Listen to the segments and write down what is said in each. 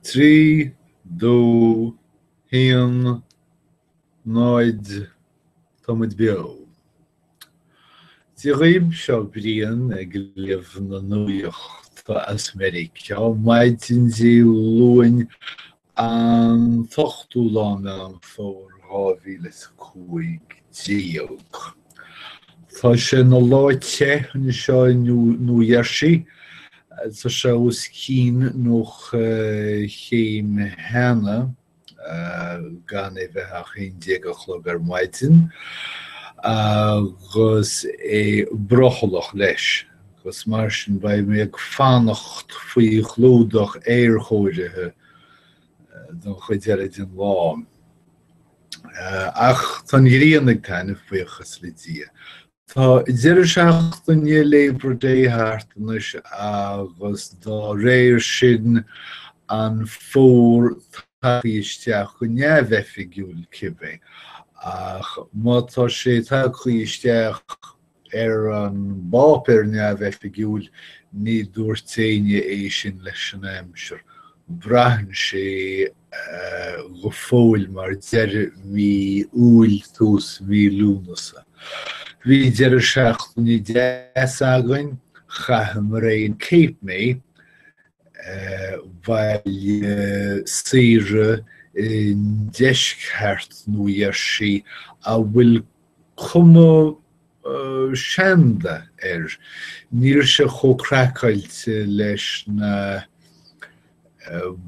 Trí, dó, híon, náid, táid beo. Tí riib seo bríon ag léamh na Nuacht as Meiricea, maidin dí luain an tochtú lána an fór 2015. Tá sé na láite na seo Nuairse, tá sé ús cín nóch chéim hena gan é bheith a chéindéagach ar maidin, agus é brochalach leis, agus mar sin bheith mé ag fannacht faoi chlúdach éarchóirithe don chuidead den lá. Ach tá gríonnig tainna faochas le dia. Tá deireadh seachtain léibhre déthart agus dá réir sin an fór taíisteach go neamhhefigiúil cibé. Ach má tá sé taíisteach ar an bápéir neamhhefigiúil ní dúirtéine é sin leis an aimsir. Brathn sé go fóil mar deireadh mí úil tús mí lúnasa. Bhí deireadh seachtain 10 againn chaithim réon Cape mé, bhail saoire in deisceart Nuairse a bhfuil cuma seanda níor se chomhcracailte leis na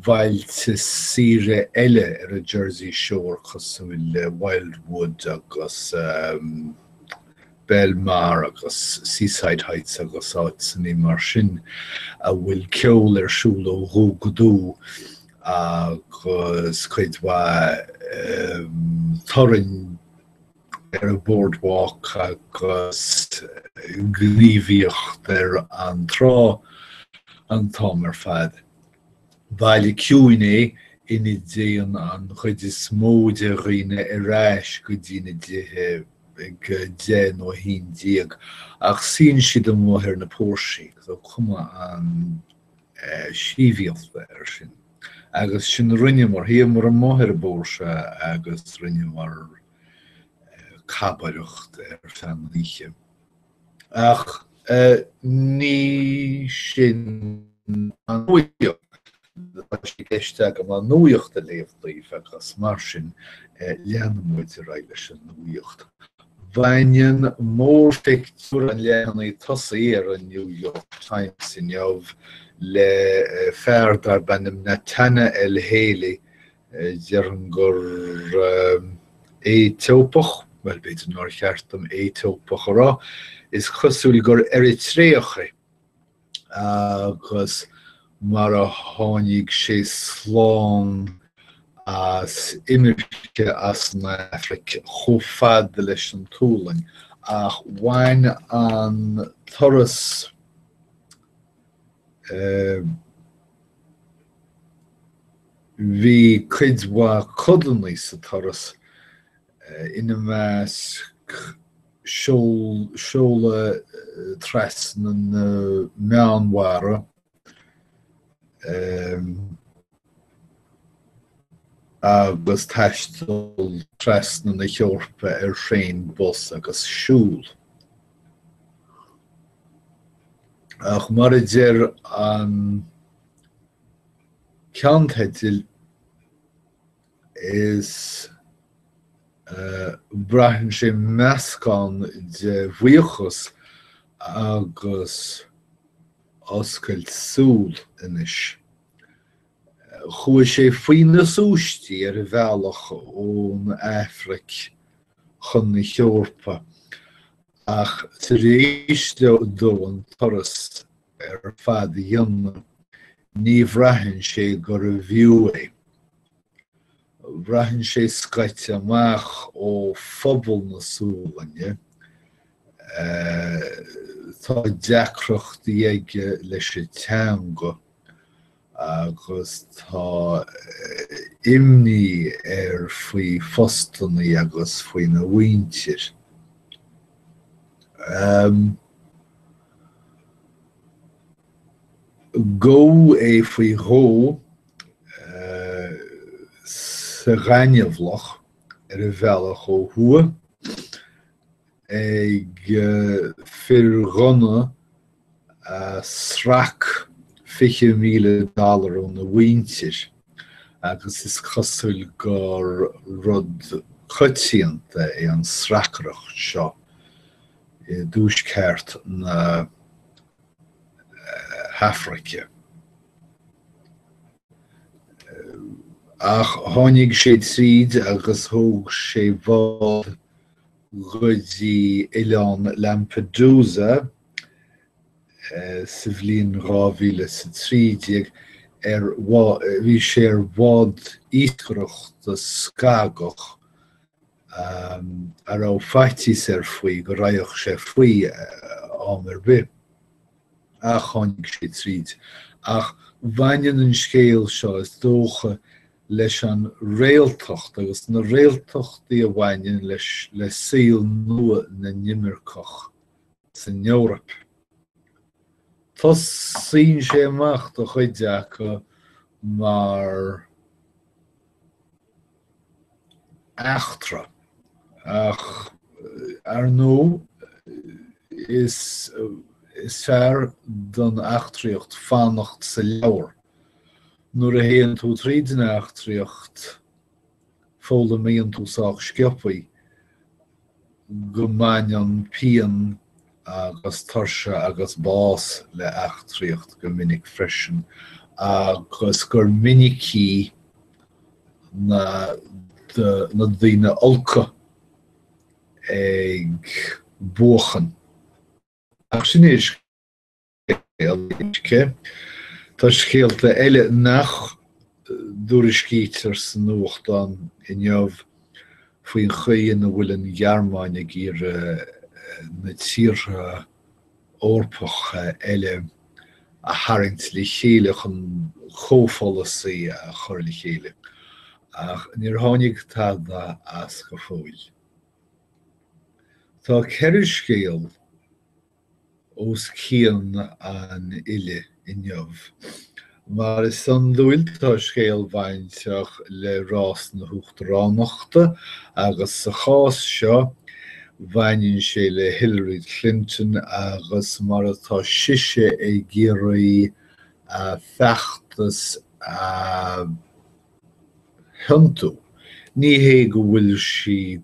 bhailte saoire eile ar a Jersey Shore chus bhfuil Wildwood agus Belmar agus Seaside Heights agus áit san í mar sin a bhfuil ceol ar siúl ó dhúgadú agus chuid tuireann ar a boardwalk agus gníomhaíocht ar an trá an tom ar fad. Bhaile ciúine ina déan an chuid is mó de riine ar ais go dtíine déthe ag 10 nó 15, ach sín siad an mthir na Pórsaí, go cuma an síomhaíocht ar sin. Agus sin rinne mar hí mar an mthir bórsa agus rinne mar cabareacht ar fan ríe. Ach ní sin an Nuacht. sé geisteach am an Nuacht a léomhdaoibh agus mar sin leanmid a raibh leis an Nuacht. Bhainneann mór feictúr an leannaí tosaí ar an New York Times in neamh le fearr bennim na taine el héile dearan gur étópach, well beidir nóir cheartm étópach ará, is chosúil gur Eritreacha agus mar a tháinig sé slán as imirce as na Africa chomh leis an túlainn, ach bhain an turas bhí cuid codannaí sa turas ina meas seola tras na meánmhara agus taistil tras na Eorpa ar féin bus agus siúl. Ach mar a deir an ceantheidil is braithn sé meascán de bhuíochas agus oscailt súl inis. Chúi sé faoin na súistí ar a bhealach ón Afric chun na Eorpa, ach tar éis dó an turas ar fad a dhéanamh ní bhreathnaigh sé gur a bhiú é. Bhreathnaigh sé scaite amach ó phobal na súlainne, tá deacracht dhéige leis a teanga agus tá imní ar faoi fostannaí agus faoi na bhaintir. Go é faoi thó te ganjevlach bhealach ó thua ag firghonna srac $50,000 ó na bhaintir agus is cosúil gur rud chuitianta an sracracht seo I dúsceart na Hafraice. Ach tháinig sé tríd agus thóg sé bhád rudaí Oileán Lampedusa sa bhliain 2013 bhí sé ar bhád íscaireachta scagach a raibh faightíos ar faoi go raibh sé faoi ámar bith a tháinig sé tríd. Ach bhainneann an scéal seo is dócha leis an réaltacht agus na réaltachtaí a bhainneann le saol nua na nimmirceach san Eorop. Tás sín sé amach do chuide acu mar achtra ach ar nó is fearr don achtraíocht fanacht sa leabhar. Nuair a héann tú tríd na achtraíocht fóla míonn tú sách sciobfaí go mbaineann pian agus tuirse agus bás le achtraíocht go minic freisin agus gur minicí na daoine olca ag buachan. Ach sin is tá scéalta eile nach dúriscítar san Nuachtán inniuh faoin chaon a bhfuil an Gearmáine gur na tíre orpacha eile a haingt le chéile chun chomhfholasaí a chur le chéile. Ach níor tháinig tada as go fóill. Tá ceithre scéal os cían an ile inniuh, mar is an dúiltá scéal bhainteach le rás na huachtaránachta agus sa chás seo bhainneann sé le Hillary Clinton agus mar atá siise géirí feachtas hiantú. Ní hé go bhfuil si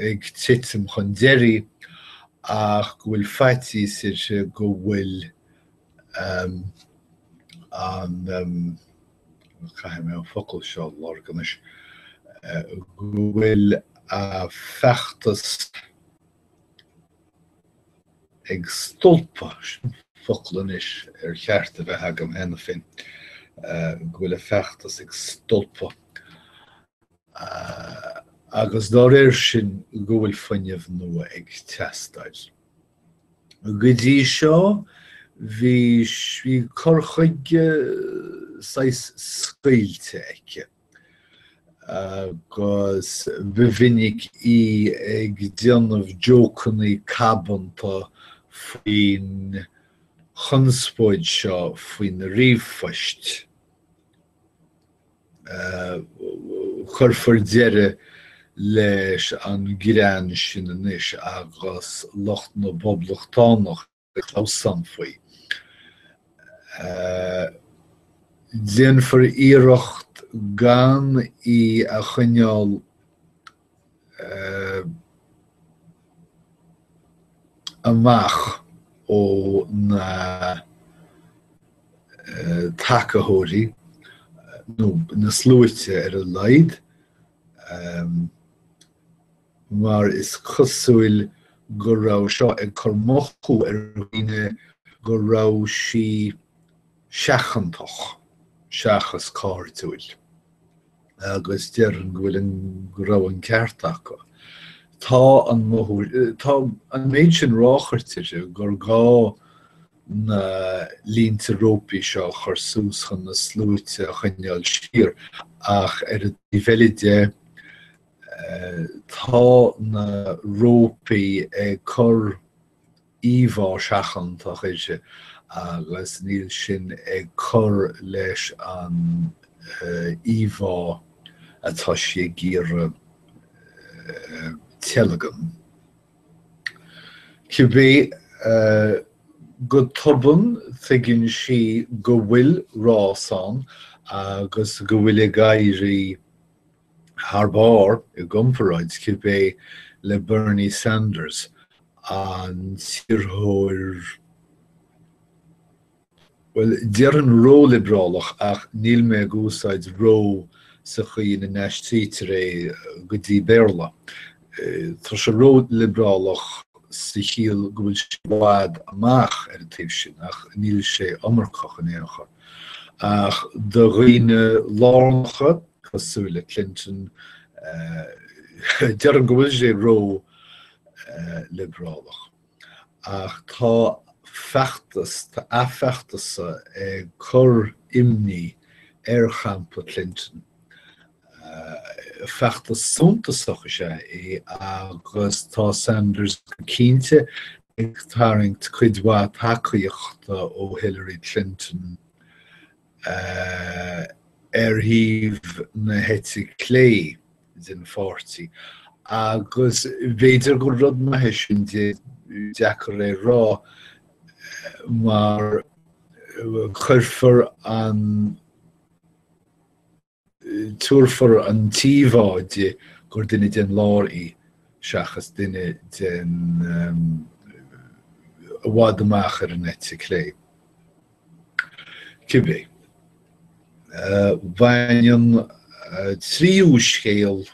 ag titim chun deirí ach go bhfuil faightíos irse go bhfuil chaithim mé an focail seo lorganis go bhfuil feachtas ag stolpa foclanis ar cheart a bheith agam hena fin go bhfuil feachtas ag stolpa agus dá réir sin go bhfuil fuinneamh nua ag teastáil. Go dtí seo bhí corchuige scaoilte aici agus bhfinnig ag déanamh jócannaí cabanta faoin chunspóid seo faoin ríomhphoist chur deire leis an ghireann sin anois agus locht na boblachtánach chlásan faoi. Déanfar iireacht gan I a chuineáil amach ó na takeóirí nó na slúite ar a laghad mar is cosúil go raibh seo ag cormochú ar roiine go raibh sí seachantach seachas cáirtúil agus dearann go raibh an ceart acu. Tá an méid sin ráchirtear gur gá na línta rópaí seo chur sús chun na slúite a chuineáil siar ach ar a bheilide tá na rópaí ag chur íomhá seachantach éise agus níl sin ag chur leis an íomhá atá sé gíre telegan. Cibé go tuban tuigeann sí go bhfuil rásán agus go bhfuil gairí Harbor i gcomparáid cibé le Bernie Sanders an tíorthóir well dear an ró liberálach ach níl mé gúsáid ró sa chuí na neistíre go dtí béarla. Tá sé ró liberálach sa chial go bhfuil sé bhád amach ar an taobh sin ach níl sé amarcach in éacha. Ach do dhaoine lánacha cosúla Clinton dear an go bhfuil sé ró liberálach. Ach tá feachtas tá affechtasa chur imní ar champa Clinton. Feachtas suntasach sé agus tá Sanders cínte ag tarraingt cuidhá tacaíochta ó Hillary Clinton híomh na hete clé den 40 agus bhéidir go rud maithe sin deachar rá mar chuirfar an tuairfar an tíomháide gur duine den láirí seachas duine den bhád amach ar an hete clé. Cibé. Bhain tríú scéal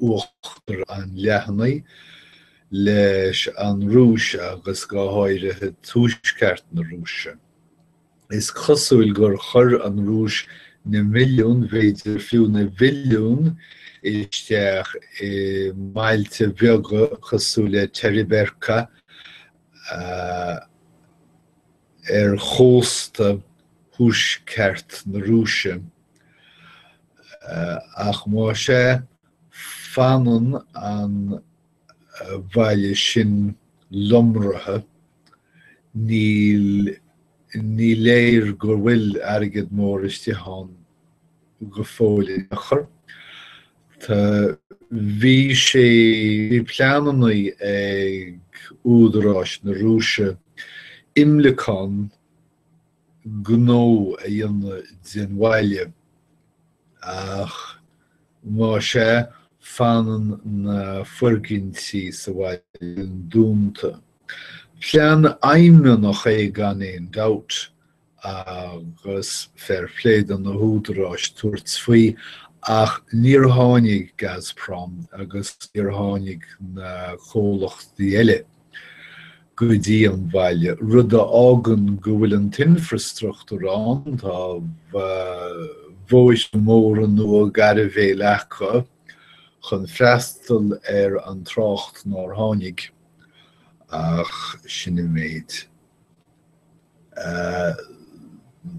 uachtar an leathannaí leis an rúis agus go háirithe túisceart na rúise. Is cosúil gur chur an rúis na milliún bhéidir fiú na bhilliún isteach i mailte bheaga cosúla Teriberca chósta thuisceart na rúise. Ach má sé fanan an bhaile sin lomrathe ní léir gur bhfuil airgid mór isteán go fóla achar. Tá bhí sé pleananaí ag údaráis na rúise imleán gnó a dhéanamh den bhaile ach má sé fanan na fuirgintí sa bhaile dúnta. Plean aimime nach é gan éon dat agus fair pléad an na údaráis tuairt faoi ach níor tháinig Gazprom agus níor tháinig na chomhlachtaí eile go dtí an bhaile. Rud a ágan go bhfuil an tinfrastruchtúr an tá bhóis mór an nua gar bhé lecha chun freastal ar an trácht nár tháinig ach sin méid.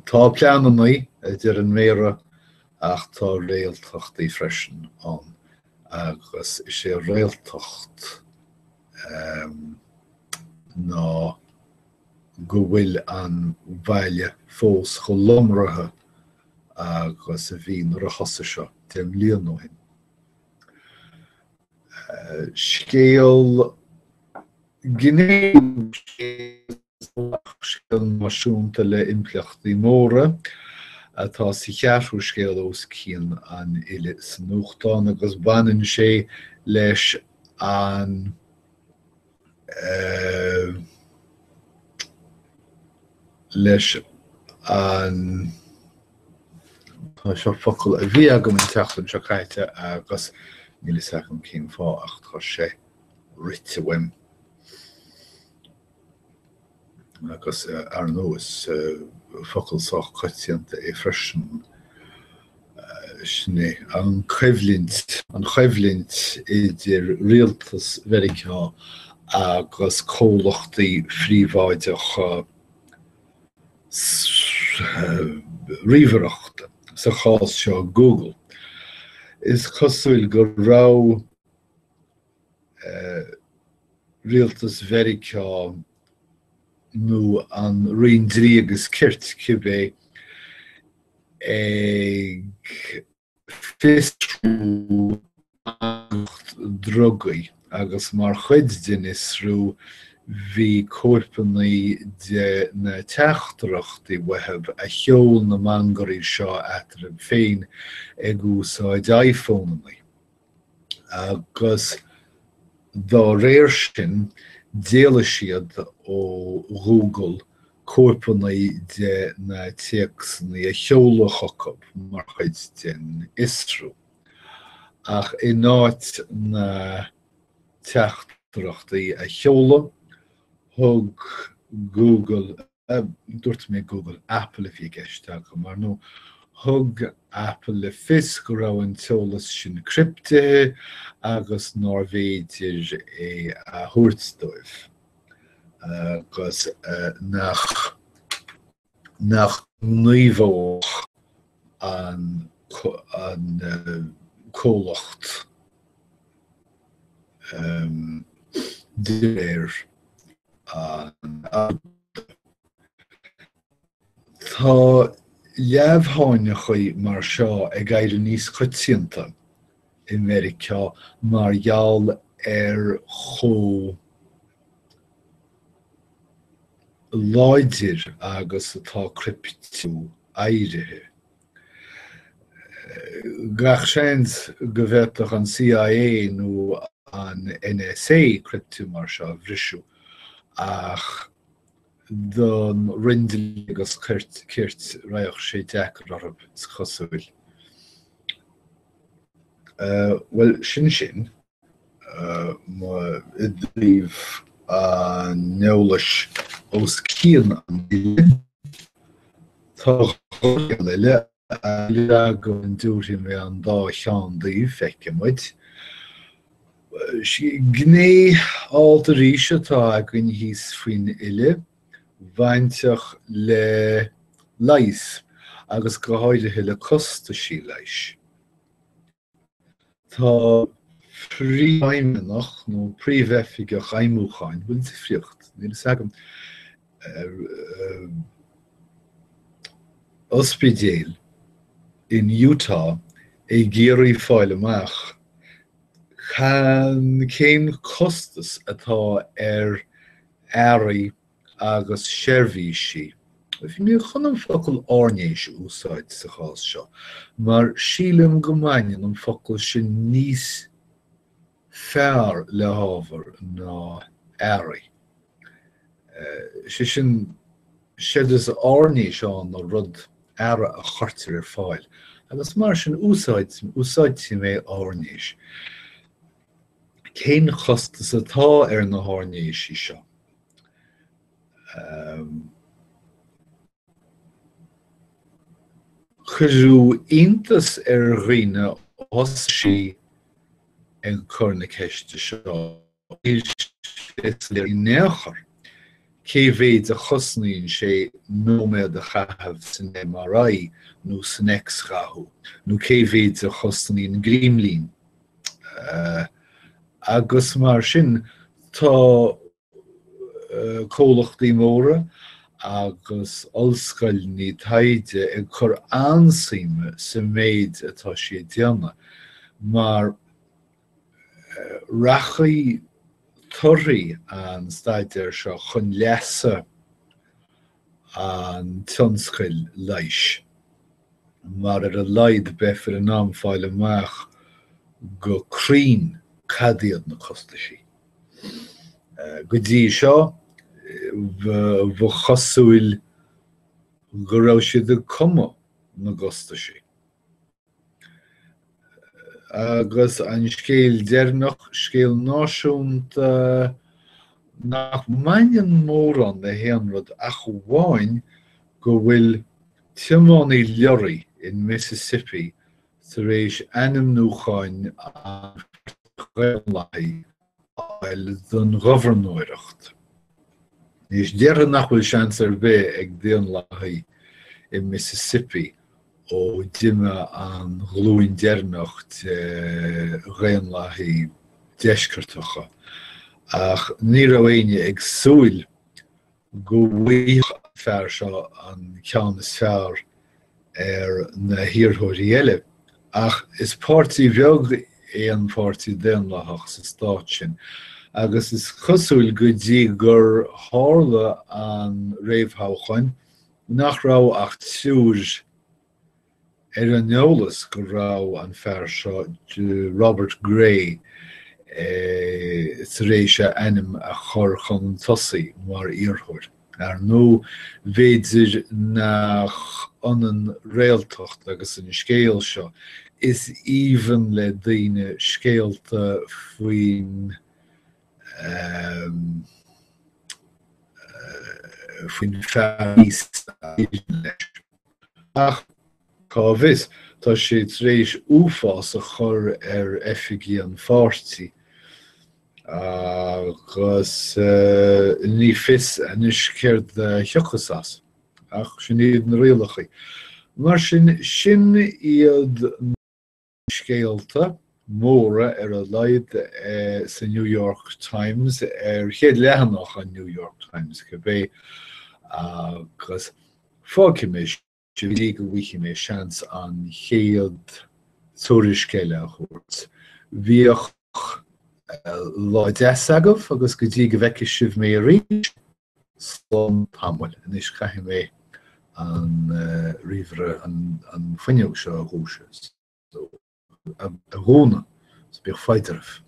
Tá pleananaí idir an méire ach tá réaltacht freisin an agus is sé réaltacht ná go bhfuil an bhaile fós go lomrathe agus a bhíon ar a thosa seo dem líon nó hin. Scéal gnéim scéal náisiúnta le impleachtaí móra atá sa cheartú scéal os cían an uile san Nuachtáin agus baineann sé leis an tá seo focail a bhí agam an teachtain seo caite agus níl is ach an cín fá ach tá sé rite weim. Agus ar nó is focail sách coitianta freisin sinné an chaimhlint idir rialtas Meiricea agus chomhlachtaí phríomháideach ríomhaireachta sa chás seo Google. Is cosúil gur rá rialtas Meiricea nó an rion drí agus cirt cibé ag fisrú drogaí agus mar chuid din is rú hí cóirpannaí de na teachtarachtaí wahab a cheol na mangarí seo atar féin ag úsáid iPhone-naí. Agus dá réir sin déala siad ó Google cóirpannaí de na teachsannaí a cheolachachab mar chuid den istrú. Ach I náit na teachtarachtaí a cheola, thug Google, dúirt mé Google, Apple if gceiste mar nó, thug Apple le fios go raibh an teolas sin cryptithe agus Norvéidir é a thuairsdóibh. Agus nach nuamhóch an cólacht déir Tá leabhtháinechaí mar seo ag gaiidir níos choitianta I Meiricea mar gheall chó láidir agus atá cryptú éirithe. Gach séans go bhfuirteach an CIA nó an NSA cryptú mar seo bhrisú ach don rindlí agus cirt raibh sé deacair orthu chosúil. Well, sin má idríomh an neolais os cían an bhíle tá leile a go an dúirí mé an dá cheandaí feicimuid. Gné áilta ríise tá a gcuin híos faoin uile bhainteach le leis agus go háirithe le costaisí leis. Tá príomhaimeach nó príomhheifigach aimúcháin bhfuil sa friocht. Níl sagam ospidéal in Utah géirí fáil amach céim costas atá airí agus seirbhísí. Bhí chunam focail árnéis úsáid sa chás seo, mar sílim go mainin an focail sin níos fearr le hábhar ná airí. Sin siad is árnéis an nó rud aire a chuirtear fáil. Agus mar sin úsáid sí mé árnéis. Cén chostas atá na hárnéisí seo. Churú iontas riine os sí an chur na ceiste seo. Le néchar. Cé bhéad a chosnaíonn sé nóméad a chathebh san MRI nó san X-rathú, nó cé bhéad a chosnaíonn gríomlín. Agus mar sin tá cólachtaí móra agus ollscoilní taide ag chur ansaime sa méid atá sé déanana, mar rachaí tuirí an staidir seo chun leasa an tionscail leis. Mar ar a laid befir an am fáil amach go crín cadíad na costaisí. Go dtí seo, bh chosúil go raibh siad a cuma na costaisí. Agus an scéal dearnach, scéal náisiúnta nach mainin mór an na héanrad ach bháin go bhfuil tiománaí leoraí in Mississippi tar éis ainm núcháin an Ghaeltaí áil don ghofarnóireacht. Níos dearad nach bhfuil seans ar bith ag déan láthaí in Mississippi ó duine an ghlúin dearnacht Ghaeltaí deisceartacha. Ach ní raibh aine ag súil go bhuaich fearr seo an ceannas fearr na hiorthaí ach is pártaí bheag éon pártaí déanlathach sa stáit sin. Agus is chosúil go dtí gur tharla an réamhthóchain nach rá ach túir an neolalas go rá an fear seo Robert Gray sa réise enim a chur chun tosaí mar iarthóir. nó bhéidir nach an réaltacht agus an scéal seo is even le daoine scéalta faoin fearís ach cá bhis tá sé rééis uafás a chur effigy an pháirtí agus ní fis anis céir de theochas as ach sin iad na rialachaí. Mar sin iad scéalta móra a leid sa New York Times chéad lehanach an New York Times go bé agus fáci mé lí go bhuichi mé seans an chéad tóiriscéile a chuirt. Bhíoch lá 10 agah agus go dtí go bheice sibh mé ríis slán tamil inis caiithim mé an riomhre an fuinneog seo a ghúise. A gúna, is bíoh faidirh.